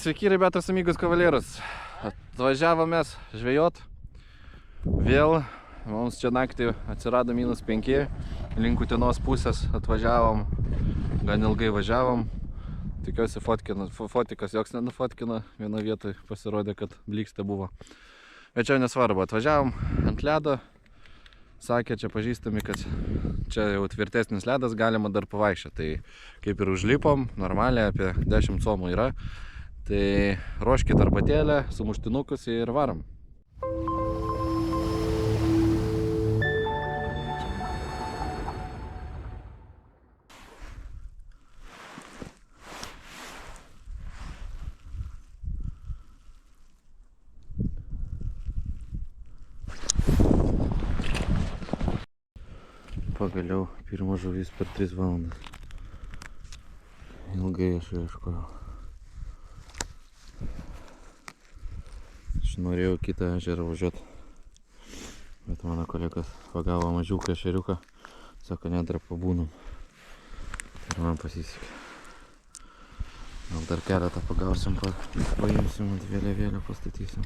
Sveiki, rebetas, amigos, kavalerus. Atvažiavom mes žvejot. Vėl mums čia naktį atsirado -5. Link Utenos pusės atvažiavom. Gan ilgai važiavom. Tikiuosi fotikas joks nenufotkino. Vieno vietoj pasirodė, kad blykstė buvo. Bet čia nesvarbu. Atvažiavom ant ledo. Sakė, čia pažįstami, kad čia jau tvirtesnis ledas, galima dar pavaikščioti. Tai kaip ir užlipom, normaliai apie 10 comų yra. Tai ruoškit arbatėlę, sumuštinukus ir varom. Pagaliau pirmas žuvis per 3 valandas. Ilgai aš ieškojau. Aš norėjau kitą ežerą važiuoti, bet mano kolegas pagavo mažiuką ešeriuką, sako, nedra pabūnam. Ir man pasisekė. Gal dar keletą pagausim, paimsim ant vėliavėlę, pastatysim.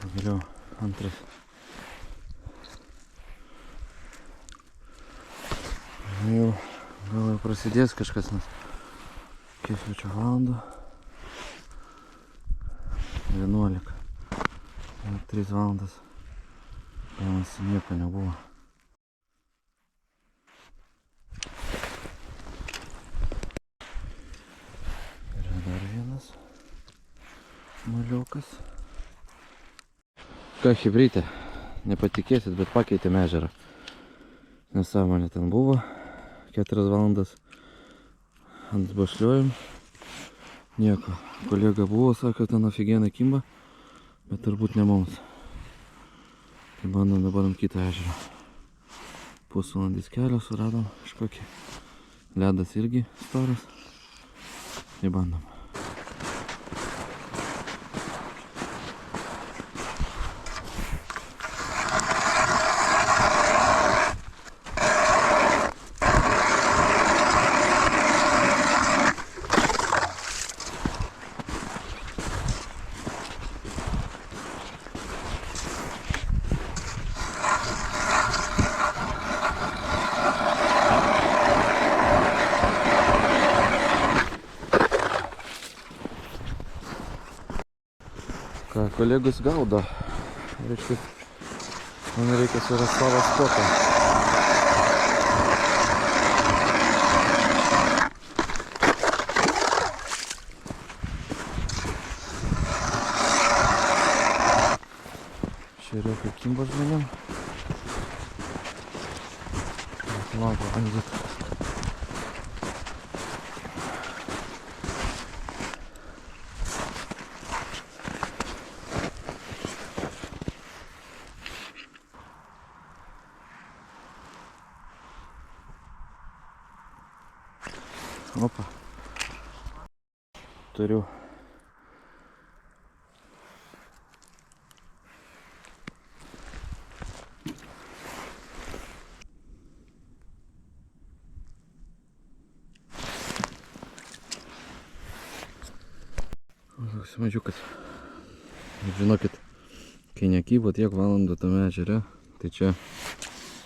Pagaliau antras. Jau gal jau prasidės kažkas, nes kiek valandų 11. 3 valandas. Gaunasi nieko nebuvo. Yra dar vienas maliukas. Ką chebrytė, nepatikėsit, bet pakeitėm ežerą. Nesąmonė ten buvo. 4 valandas ant bašliojom. Nieko. Kolega buvo, sakė, ten aфиgenai kimba, bet turbūt ne mums. Tai bandom dabar ant kitą ežerą. Pusvalandis kelio suradom kažkokį. Ledas irgi storas. Tai bandom. Ką, kolegos gaudo. Reiškia, man reikia surasti savo spotą. Šeriukai kimba žmonėm. Man pabandyt. Opa. Turiu. Toks mažiukas. Žinokit, kai nekybo tiek valandų tame ežere, tai čia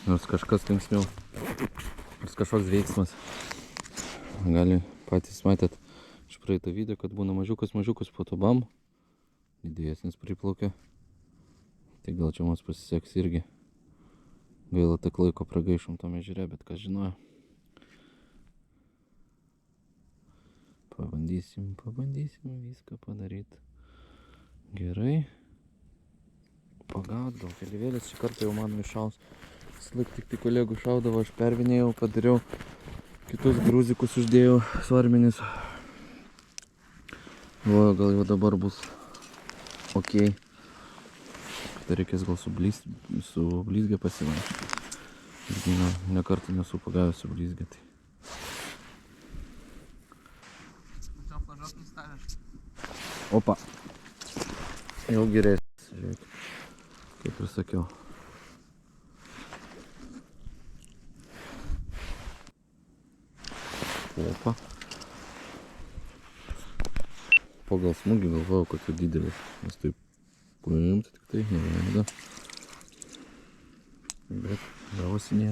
nors kažkas linksmiau, nors kažkoks veiksmas. Gali patys matėt iš praeito video, kad būna mažiukas, po to bam, didesnis priplaukia. Tai gal čia mums pasiseks irgi. Gaila, tak laiko pragaišom tame ežere, bet kas žinojo. Pabandysim viską padaryti. Gerai. Pagaut, gal keliavėlės šį kartą jau man iššaus. Slaik tik tai kolegų šaudavo, aš pervinėjau, padariau. Kitus gruzikus uždėjau svarmenis. O, gal jau dabar bus ok. dar reikės gal su blizgė pasivaikščioti. Irgi ne kartą nesu pagavęs su blizgė. Tai. Opa. Jau geresnis, žiūrėk. Kaip ir sakiau. Opa. Pagal smūgį galvojau, kad jau didelis. Nes taip paimti tik tai neleido. Bet gavosi ne.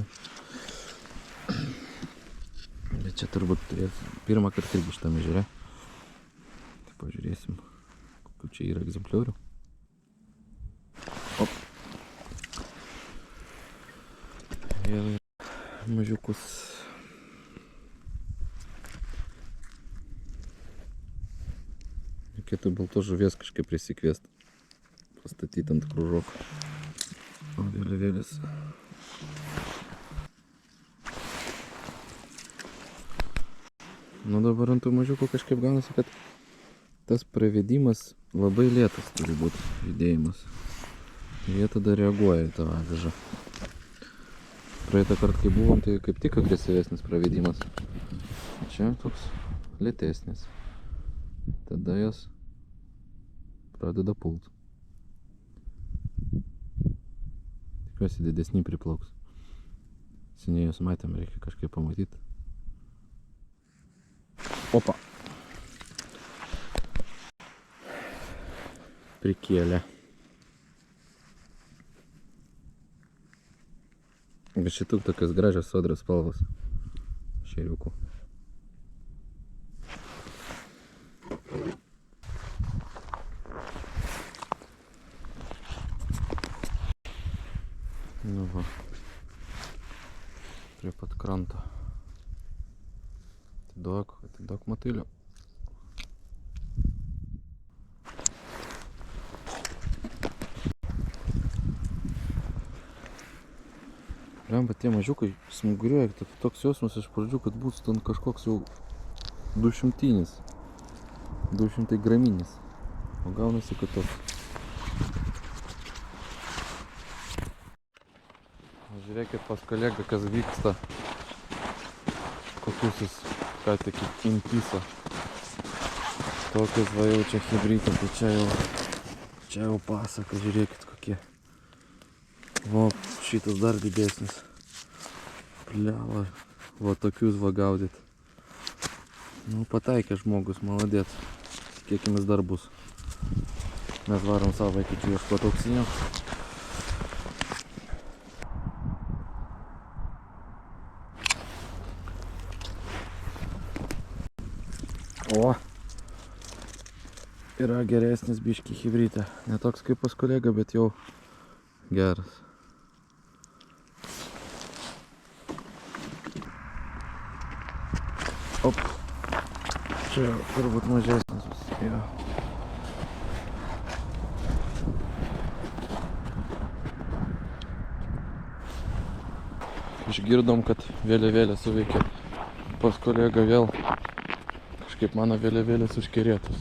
Bet čia turbūt turės pirmą kartą irgi šitame ežere. Tai pažiūrėsim, kokių čia yra egzempliorių. Op. Vėl mažiukus. Reikėtų baltos žuvies kažkaip prisikviest, pastatyti ant krūžoko. O vėliavėlis. Nu dabar ant tų mažiukų kažkaip gaunasi, kad tas pravedimas labai lėtas turi būti judėjimas. Jie tada reaguoja į tą avižą. Praeitą kartą, kai buvom, tai kaip tik agresyvesnis pravedimas. Čia toks lėtesnis. Tada jos pradeda pult. Tikiuosi didesnį priplauks. Seniai jos matėm, reikia kažkaip pamatyti. Opa! Prikėlė. Bet šitų tokios gražios sodrios spalvos šeriukų. Nu va, prie pat kranto. Atiduok matylio. Lemba, tie mažiukai smuguriuoja, toks jausmas iš pradžių, kad būtų ten kažkoks jau 200 graminis. O gaunasi, kad toks. Žiūrėkit pas kolegą, kas vyksta. Kokius jis ką tik impisa. Tokius va jau čia hibrytai, tai čia jau pasaka, žiūrėkit kokie. O, šitas dar didesnis. Pliava, va tokius va gaudyt. Nu, pataikė žmogus, maladėt. Tikėkimės dar bus. Mes varom savo vaikičių ieškoti auksinio. O, yra geresnis biški hibrytė. Ne toks kaip pas kolegą, bet jau geras. Op. Čia turbūt mažesnis. Jo. Išgirdom, kad vėliavėlė suveikė pas kolegą vėl. Kažkaip mano vėliavėlės užkerėtos.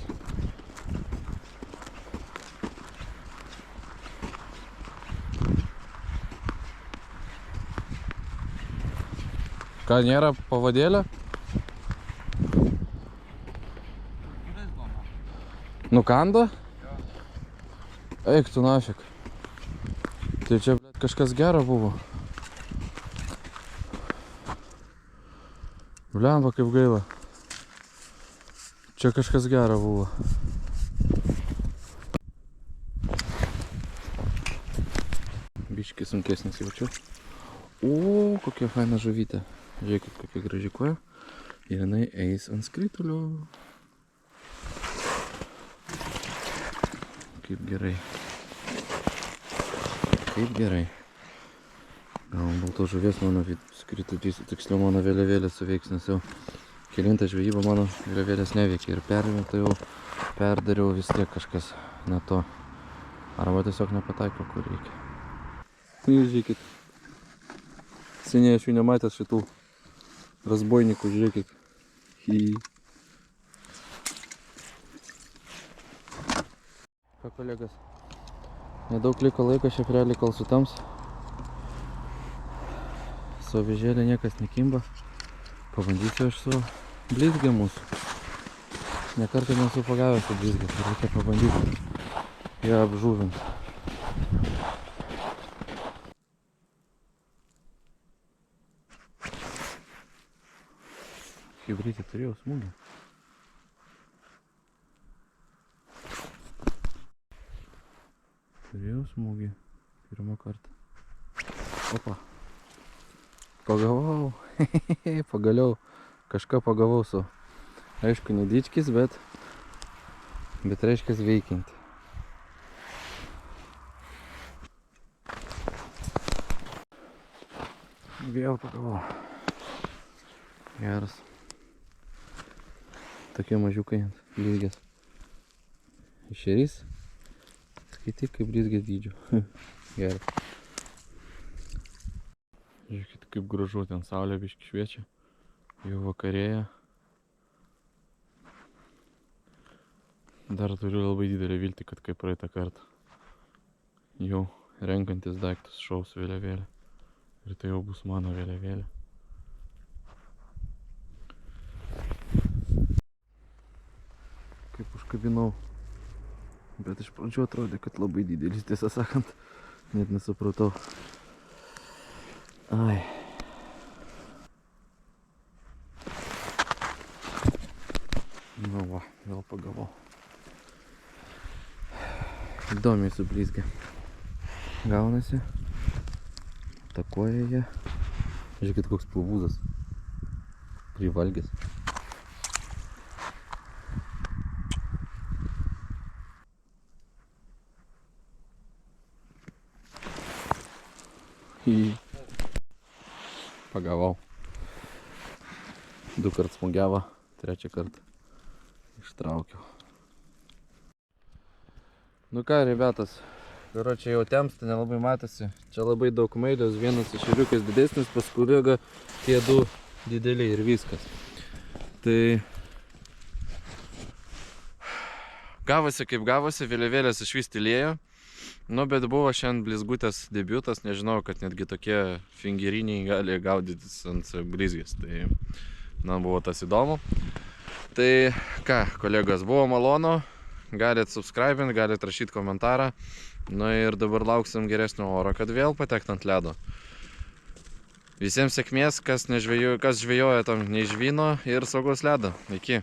Ką, nėra pavadėlė? Nukando? Eik tu nafik. Tai čia kažkas gero buvo. Blemba, kaip gaila. Čia kažkas gero buvo. Biški sunkesnis jaučiu. O, kokia faina žuvytė. Žiūrėkit, kokia graži koja. Ir jinai eis ant skritulio. Kaip gerai. Kaip gerai. Gal baltos žuvies mano skritulys, tiksliau mano vėliavėlė suveiks, nes jau kelintą žvejybą mano vėliavėlės neveikia. Ir permetą jau perdariau vis tiek kažkas ne to. Arba tiesiog nepataiko, kur reikia. Jūs žiūrėkit. Seniai aš jų nematęs šitų razbojnikų, žiūrėkit. Ką, kolegas, Nedaug liko laiko šiaip realiai kol sutams. Su avižėlė niekas nekimba. Pabandysiu aš su blizgė mūsų. Nekartą nesu pagavęs su blizgė, tai reikia pabandyti ją apžuvinti. Hibridį turėjau smūgį. Turėjau smūgį. Pirmą kartą. Opa. Pagavau. Pagaliau. Kažką pagavau su. Aišku, nedičkis, bet reiškia veikianti. Vėl pagavau. Geras. Tokie mažiukai ant blizgės. Ešerys. Skaityk kaip blizgės dydžio. Geras. Žiūrėkit kaip gražu, ten saulė biški šviečia. Jau vakarėja. Dar turiu labai didelį viltį, kad kaip praeitą kartą. Jau renkantis daiktus šaus vėliavėlę. Ir tai jau bus mano vėliavėlė. Kaip užkabinau. Bet iš pradžių atrodė, kad labai didelis, tiesą sakant. Net nesupratau. Ai. Nu va, vėl pagavau. Įdomiai su blizgė. Gaunasi. Takoja jie. Žiūrėkit, koks pilvūzas. Privalgęs. Pagavau. 2 kart smūgiavo, 3 kartą ištraukiau. Nu ką, rebetas, čia jau temsta, nelabai matosi. Čia labai daug mailios, vienas ešeriukas didesnis, paskui lieka tie 2 dideliai ir viskas. Tai gavosi kaip gavosi, vėliavėlės išvis tylėjo. Nu, bet buvo šiandien blizgutės debiutas, nežinau, kad netgi tokie fingeriniai gali gaudytis ant blizgės. Tai, buvo tas įdomu. Tai ką, kolegos, buvo malonu. Galit subscribint, galit rašyti komentarą. Nu ir dabar lauksim geresnio oro, kad vėl patekt ant ledo. Visiems sėkmės, kas žvejoja tam neižvyno ir saugos ledo. Iki.